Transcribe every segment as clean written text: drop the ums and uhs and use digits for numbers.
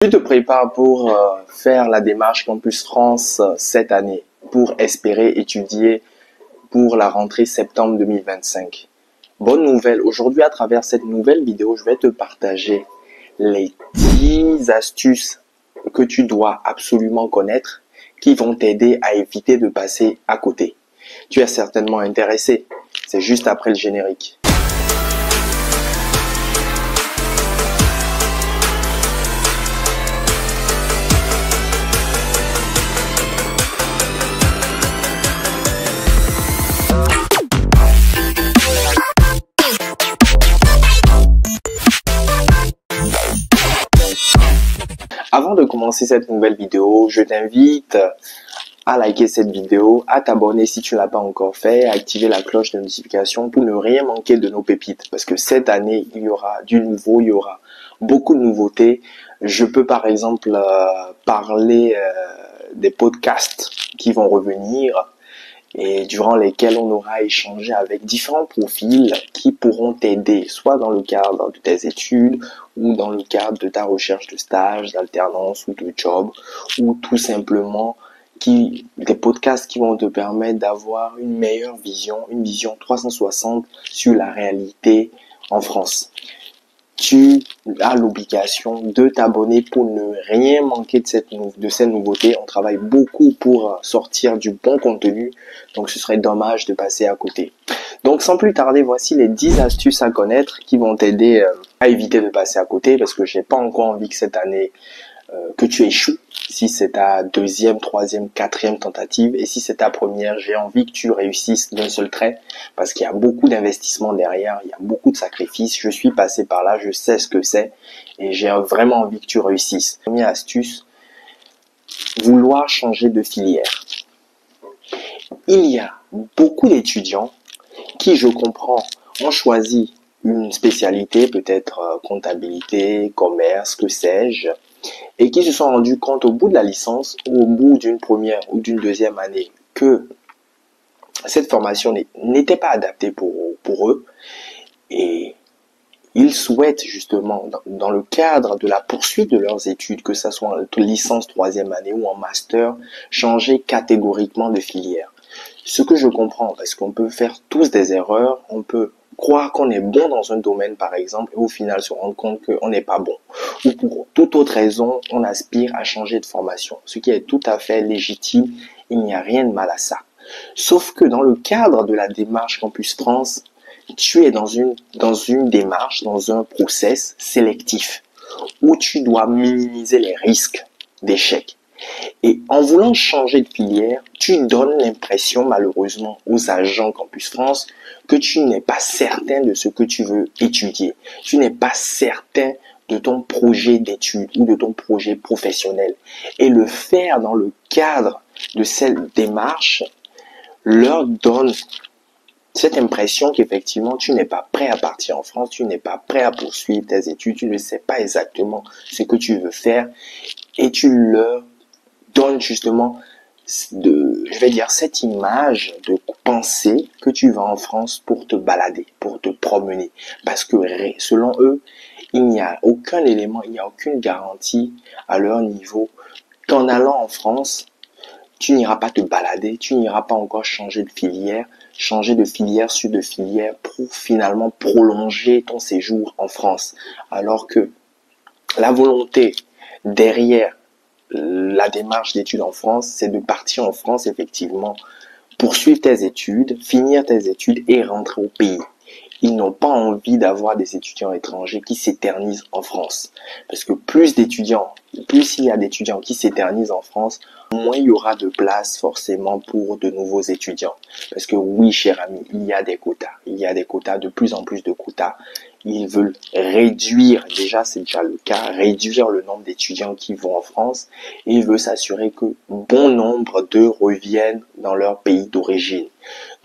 Tu te prépares pour faire la démarche Campus France cette année, pour espérer étudier pour la rentrée septembre 2025. Bonne nouvelle, aujourd'hui à travers cette nouvelle vidéo, je vais te partager les 10 astuces que tu dois absolument connaître qui vont t'aider à éviter de passer à côté. Tu es certainement intéressé, c'est juste après le générique. Avant de commencer cette nouvelle vidéo, je t'invite à liker cette vidéo, à t'abonner si tu ne l'as pas encore fait, à activer la cloche de notification pour ne rien manquer de nos pépites. Parce que cette année, il y aura du nouveau, il y aura beaucoup de nouveautés. Je peux par exemple parler des podcasts qui vont revenir et durant lesquels on aura échangé avec différents profils qui pourront t'aider, soit dans le cadre de tes études ou dans le cadre de ta recherche de stage, d'alternance ou de job, ou tout simplement des podcasts qui vont te permettre d'avoir une meilleure vision, une vision 360 sur la réalité en France. Tu as l'obligation de t'abonner pour ne rien manquer de ces nouveautés. On travaille beaucoup pour sortir du bon contenu, donc ce serait dommage de passer à côté. Donc sans plus tarder, voici les 10 astuces à connaître qui vont t'aider à éviter de passer à côté, parce que j'ai pas encore envie que cette année que tu échoues. Si c'est ta deuxième, troisième, quatrième tentative, et si c'est ta première, j'ai envie que tu réussisses d'un seul trait, parce qu'il y a beaucoup d'investissement derrière, il y a beaucoup de sacrifices. Je suis passé par là, je sais ce que c'est, et j'ai vraiment envie que tu réussisses. Première astuce, vouloir changer de filière. Il y a beaucoup d'étudiants qui, je comprends, ont choisi une spécialité, peut-être comptabilité, commerce, que sais-je, et qui se sont rendus compte au bout de la licence ou au bout d'une première ou d'une deuxième année que cette formation n'était pas adaptée pour eux, et ils souhaitent justement, dans le cadre de la poursuite de leurs études, que ce soit en licence troisième année ou en master, changer catégoriquement de filière. Ce que je comprends, parce qu'on peut faire tous des erreurs, on peut croire qu'on est bon dans un domaine par exemple et au final se rendre compte qu'on n'est pas bon. Ou pour toute autre raison, on aspire à changer de formation, ce qui est tout à fait légitime, il n'y a rien de mal à ça. Sauf que dans le cadre de la démarche Campus France, tu es dans une démarche, dans un process sélectif où tu dois minimiser les risques d'échec. Et en voulant changer de filière, tu donnes l'impression, malheureusement, aux agents Campus France que tu n'es pas certain de ce que tu veux étudier. Tu n'es pas certain de ton projet d'études ou de ton projet professionnel. Et le faire dans le cadre de cette démarche leur donne cette impression qu'effectivement, tu n'es pas prêt à partir en France, tu n'es pas prêt à poursuivre tes études, tu ne sais pas exactement ce que tu veux faire et tu leur donne justement cette image de penser que tu vas en France pour te balader, pour te promener. Parce que selon eux, il n'y a aucun élément, il n'y a aucune garantie à leur niveau qu'en allant en France, tu n'iras pas te balader, tu n'iras pas encore changer de filière sur de filière pour finalement prolonger ton séjour en France. Alors que la volonté derrière la démarche d'études en France, c'est de partir en France, effectivement, poursuivre tes études, finir tes études et rentrer au pays. Ils n'ont pas envie d'avoir des étudiants étrangers qui s'éternisent en France. Parce que plus il y a d'étudiants qui s'éternisent en France, moins il y aura de place forcément pour de nouveaux étudiants. Parce que oui, cher ami, il y a des quotas. Il y a des quotas, de plus en plus de quotas. Ils veulent réduire, c'est déjà le cas, réduire le nombre d'étudiants qui vont en France, et ils veulent s'assurer que bon nombre d'eux reviennent dans leur pays d'origine.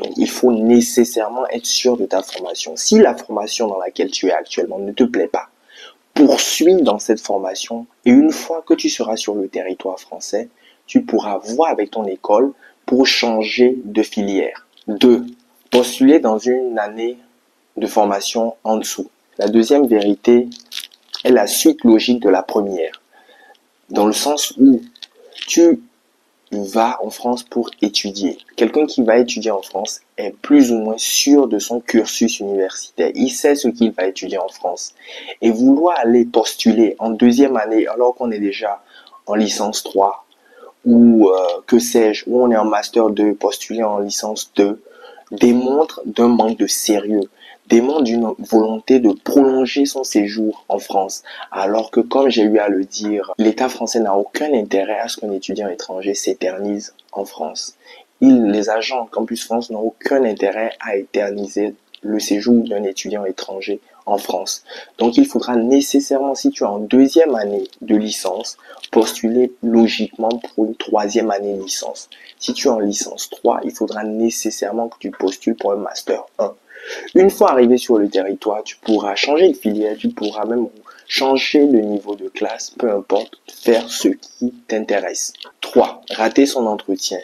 Donc il faut nécessairement être sûr de ta formation. Si la formation dans laquelle tu es actuellement ne te plaît pas, poursuis dans cette formation, et une fois que tu seras sur le territoire français, tu pourras voir avec ton école pour changer de filière. 2. Postuler dans une année de formation en dessous. La deuxième vérité est la suite logique de la première. dans le sens où tu vas en France pour étudier. Quelqu'un qui va étudier en France est plus ou moins sûr de son cursus universitaire. Il sait ce qu'il va étudier en France. Et vouloir aller postuler en deuxième année alors qu'on est déjà en licence 3 ou que sais-je, ou on est en master 2, postuler en licence 2, démontre d'un manque de sérieux, démontre d'une volonté de prolonger son séjour en France. Alors que, comme j'ai eu à le dire, l'État français n'a aucun intérêt à ce qu'un étudiant étranger s'éternise en France. Les agents Campus France n'ont aucun intérêt à éterniser le séjour d'un étudiant étranger en France. Donc il faudra nécessairement, si tu es en deuxième année de licence, postuler logiquement pour une troisième année de licence. Si tu es en licence 3, il faudra nécessairement que tu postules pour un master 1. Une fois arrivé sur le territoire, tu pourras changer de filière, tu pourras même changer de niveau de classe, peu importe, faire ce qui t'intéresse. 3. Rater son entretien.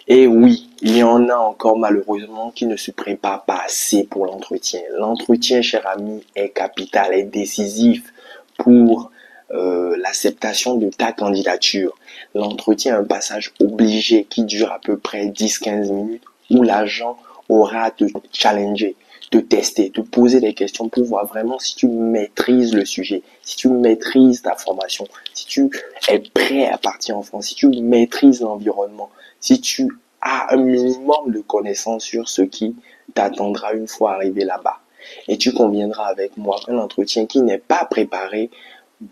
Et oui, il y en a encore malheureusement qui ne se préparent pas assez pour l'entretien. L'entretien, cher ami, est capital, est décisif pour l'acceptation de ta candidature. L'entretien est un passage obligé qui dure à peu près 10-15 minutes où l'agent aura à te challenger, te tester, te poser des questions pour voir vraiment si tu maîtrises le sujet, si tu maîtrises ta formation, si tu es prêt à partir en France, si tu maîtrises l'environnement, si tu as un minimum de connaissances sur ce qui t'attendra une fois arrivé là-bas. Et tu conviendras avec moi qu'un entretien qui n'est pas préparé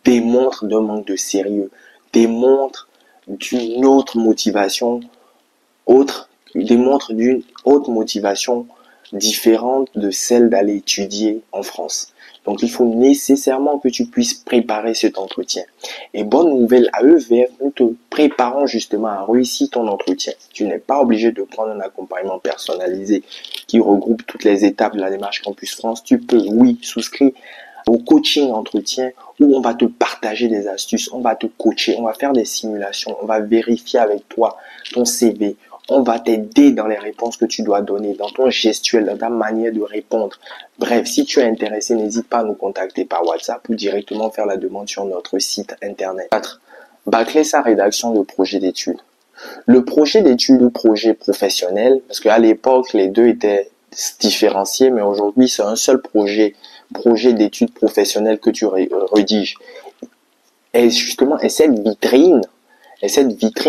démontre d'un manque de sérieux, démontre d'une autre motivation, démontre d'une autre motivation différente de celle d'aller étudier en France. Donc, il faut nécessairement que tu puisses préparer cet entretien. Et bonne nouvelle, à EVF, nous te préparons justement à réussir ton entretien. Tu n'es pas obligé de prendre un accompagnement personnalisé qui regroupe toutes les étapes de la démarche Campus France. Tu peux, oui, souscrire au coaching entretien où on va te partager des astuces, on va te coacher, on va faire des simulations, on va vérifier avec toi ton CV, on va t'aider dans les réponses que tu dois donner, dans ton gestuel, dans ta manière de répondre. Bref, si tu es intéressé, n'hésite pas à nous contacter par WhatsApp ou directement faire la demande sur notre site internet. 4. Bâcler sa rédaction de projet d'études. Le projet d'études ou projet professionnel, parce qu'à l'époque, les deux étaient différenciés, mais aujourd'hui, c'est un seul projet d'études professionnelles que tu rédiges. Et justement, cette vitrine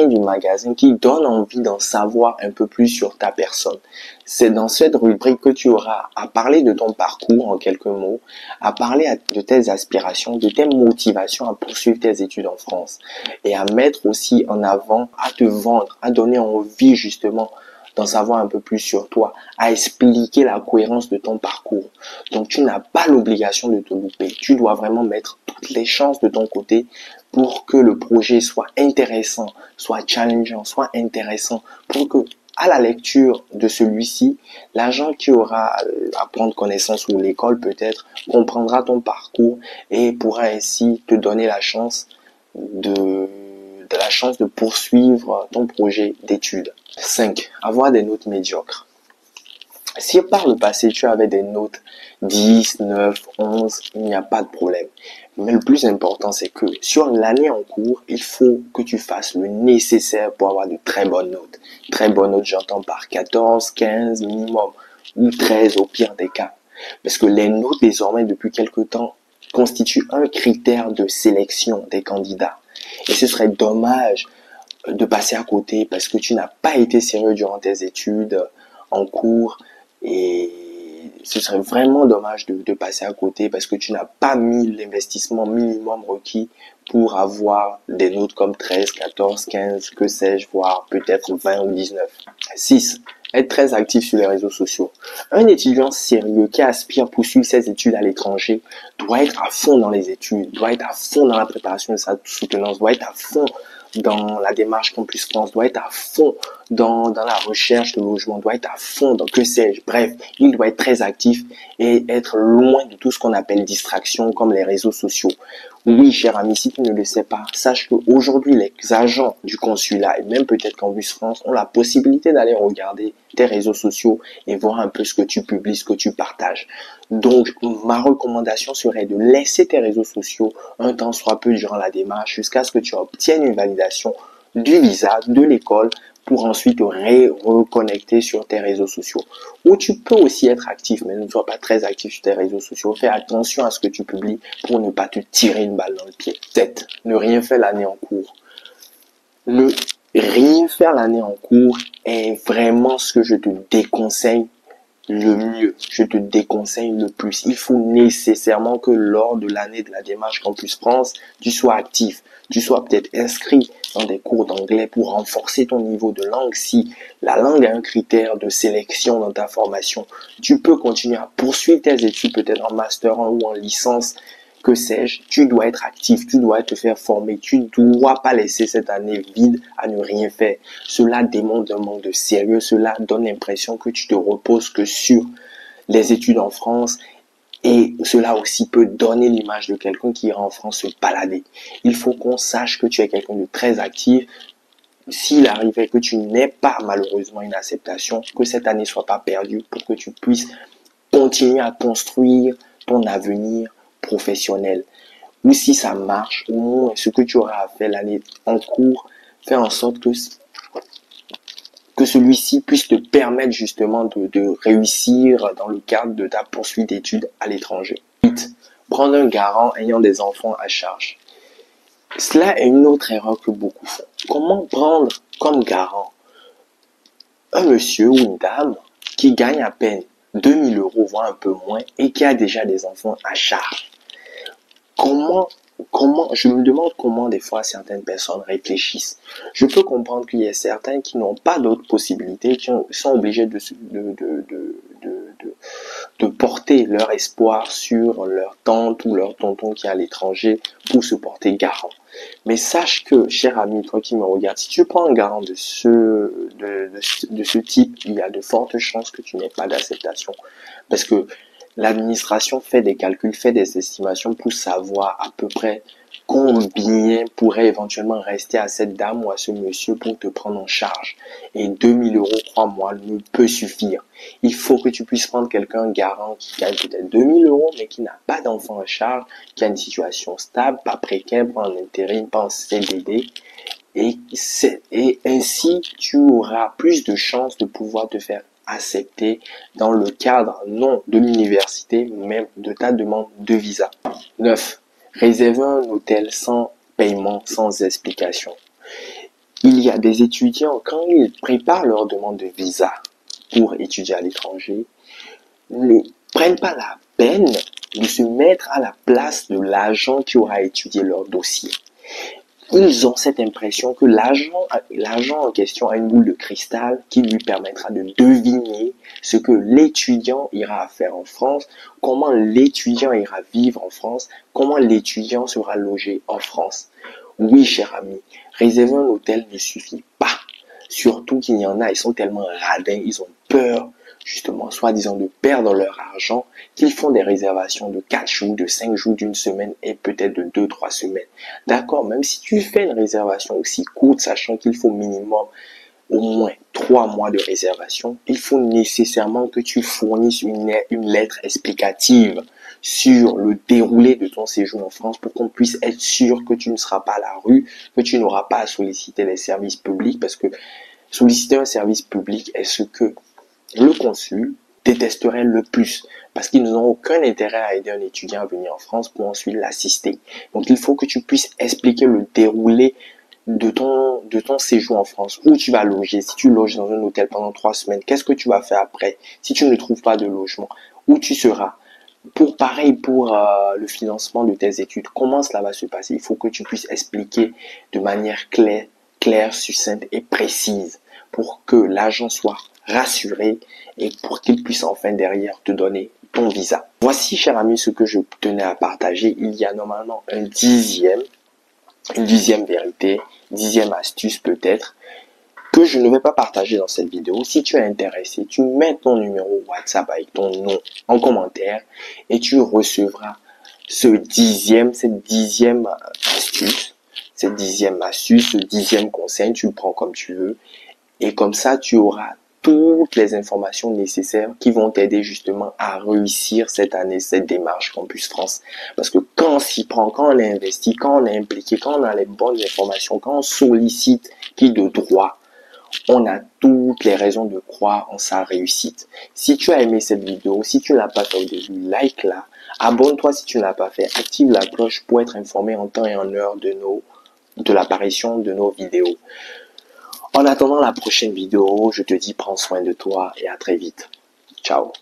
du magasin qui donne envie d'en savoir un peu plus sur ta personne. C'est dans cette rubrique que tu auras à parler de ton parcours en quelques mots, à parler de tes aspirations, de tes motivations à poursuivre tes études en France et à mettre aussi en avant, à te vendre, à donner envie justement d'en savoir un peu plus sur toi, à expliquer la cohérence de ton parcours. Donc tu n'as pas l'obligation de te louper. Tu dois vraiment mettre toutes les chances de ton côté pour que le projet soit intéressant, soit challengeant, soit intéressant, pour que à la lecture de celui-ci, l'agent qui aura à prendre connaissance ou l'école peut-être comprendra ton parcours et pourra ainsi te donner la chance de poursuivre ton projet d'études. 5. Avoir des notes médiocres. Si par le passé tu avais des notes 10, 9, 11, il n'y a pas de problème. Mais le plus important, c'est que sur l'année en cours, il faut que tu fasses le nécessaire pour avoir de très bonnes notes. Très bonnes notes, j'entends par 14, 15 minimum, ou 13 au pire des cas. Parce que les notes, désormais, depuis quelque temps, constituent un critère de sélection des candidats. Et ce serait dommage de passer à côté parce que tu n'as pas été sérieux durant tes études en cours et ce serait vraiment dommage de passer à côté parce que tu n'as pas mis l'investissement minimum requis pour avoir des notes comme 13, 14, 15, que sais-je, voire peut-être 20 ou 19. 6. Être très actif sur les réseaux sociaux. Un étudiant sérieux qui aspire à poursuivre ses études à l'étranger doit être à fond dans les études, doit être à fond dans la préparation de sa soutenance, doit être à fond dans la démarche Campus France, doit être à fond dans la recherche de logement, doit être à fond dans que sais-je. Bref, il doit être très actif et être loin de tout ce qu'on appelle distraction comme les réseaux sociaux. Oui, cher ami, si tu ne le sais pas, sache qu'aujourd'hui, les agents du consulat et même peut-être Campus France ont la possibilité d'aller regarder tes réseaux sociaux et voir un peu ce que tu publies, ce que tu partages. Donc, ma recommandation serait de laisser tes réseaux sociaux un temps soit peu durant la démarche jusqu'à ce que tu obtiennes une validation du visa de l'école pour ensuite te reconnecter sur tes réseaux sociaux. Ou tu peux aussi être actif, mais ne sois pas très actif sur tes réseaux sociaux. Fais attention à ce que tu publies pour ne pas te tirer une balle dans le pied. 7. Ne rien faire l'année en cours. Ne rien faire l'année en cours est vraiment ce que je te déconseille le mieux. Je te déconseille le plus. Il faut nécessairement que lors de l'année de la démarche Campus France, tu sois actif. Tu sois peut-être inscrit dans des cours d'anglais pour renforcer ton niveau de langue. Si la langue est un critère de sélection dans ta formation, tu peux continuer à poursuivre tes études, peut-être en master 1 ou en licence, que sais-je. Tu dois être actif, tu dois te faire former, tu ne dois pas laisser cette année vide à ne rien faire. Cela démontre un manque de sérieux, cela donne l'impression que tu te reposes que sur les études en France. Et cela aussi peut donner l'image de quelqu'un qui ira en France se balader. Il faut qu'on sache que tu es quelqu'un de très actif. S'il arrivait que tu n'aies pas malheureusement une acceptation, que cette année soit pas perdue pour que tu puisses continuer à construire ton avenir professionnel. Ou si ça marche, au moins ce que tu auras à faire l'année en cours, fais en sorte que celui-ci puisse te permettre justement de réussir dans le cadre de ta poursuite d'études à l'étranger. 8. Prendre un garant ayant des enfants à charge. Cela est une autre erreur que beaucoup font. Comment prendre comme garant un monsieur ou une dame qui gagne à peine 2000 euros, voire un peu moins, et qui a déjà des enfants à charge? Je me demande comment des fois certaines personnes réfléchissent. Je peux comprendre qu'il y a certains qui n'ont pas d'autres possibilités, qui sont obligés de porter leur espoir sur leur tante ou leur tonton qui est à l'étranger pour se porter garant. Mais sache que, cher ami, toi qui me regardes, si tu prends un garant de ce type, il y a de fortes chances que tu n'aies pas d'acceptation. Parce que l'administration fait des calculs, fait des estimations pour savoir à peu près combien pourrait éventuellement rester à cette dame ou à ce monsieur pour te prendre en charge. Et 2000 euros, crois-moi, ne peut suffire. Il faut que tu puisses prendre quelqu'un garant qui gagne peut-être 2000 euros, mais qui n'a pas d'enfant en charge, qui a une situation stable, pas précaire, pas en intérim, pas en CDD. Et ainsi, tu auras plus de chances de pouvoir te faire accepter dans le cadre non de l'université, mais de ta demande de visa. 9. Réserver un hôtel sans paiement, sans explication. Il y a des étudiants, quand ils préparent leur demande de visa pour étudier à l'étranger, ne prennent pas la peine de se mettre à la place de l'agent qui aura étudié leur dossier. Ils ont cette impression que l'agent en question a une boule de cristal qui lui permettra de deviner ce que l'étudiant ira faire en France, comment l'étudiant ira vivre en France, comment l'étudiant sera logé en France. Oui, cher ami, réserver un hôtel ne suffit pas. Surtout qu'il y en a, ils sont tellement radins, ils ont peur justement, soi-disant, de perdre leur argent, qu'ils font des réservations de 4 jours, de 5 jours, d'une semaine et peut-être de 2-3 semaines. D'accord, même si tu fais une réservation aussi courte, sachant qu'il faut minimum au moins 3 mois de réservation, il faut nécessairement que tu fournisses une lettre explicative sur le déroulé de ton séjour en France pour qu'on puisse être sûr que tu ne seras pas à la rue, que tu n'auras pas à solliciter les services publics, parce que solliciter un service public est ce que le consul détesterait le plus parce qu'ils n'ont aucun intérêt à aider un étudiant à venir en France pour ensuite l'assister. Donc il faut que tu puisses expliquer le déroulé de ton séjour en France, où tu vas loger, si tu loges dans un hôtel pendant 3 semaines, qu'est-ce que tu vas faire après si tu ne trouves pas de logement, où tu seras. Pareil pour le financement de tes études, comment cela va se passer. Il faut que tu puisses expliquer de manière claire, succincte et précise pour que l'agent soit rassuré et pour qu'il puisse enfin derrière te donner ton visa. Voici, cher ami, ce que je tenais à partager. Il y a normalement une dixième vérité, 10e astuce peut-être, que je ne vais pas partager dans cette vidéo. Si tu es intéressé, tu mets ton numéro WhatsApp avec ton nom en commentaire et tu recevras cette dixième astuce, ce dixième conseil, tu le prends comme tu veux. Et comme ça, tu auras toutes les informations nécessaires qui vont t'aider justement à réussir cette année, cette démarche Campus France. Parce que quand on s'y prend, quand on est investi, quand on est impliqué, quand on a les bonnes informations, quand on sollicite qui de droit, on a toutes les raisons de croire en sa réussite. Si tu as aimé cette vidéo, si tu ne l'as pas fait au début, like-la. Abonne-toi si tu ne l'as pas fait. Active la cloche pour être informé en temps et en heure de l'apparition de nos vidéos. En attendant la prochaine vidéo, je te dis prends soin de toi et à très vite. Ciao.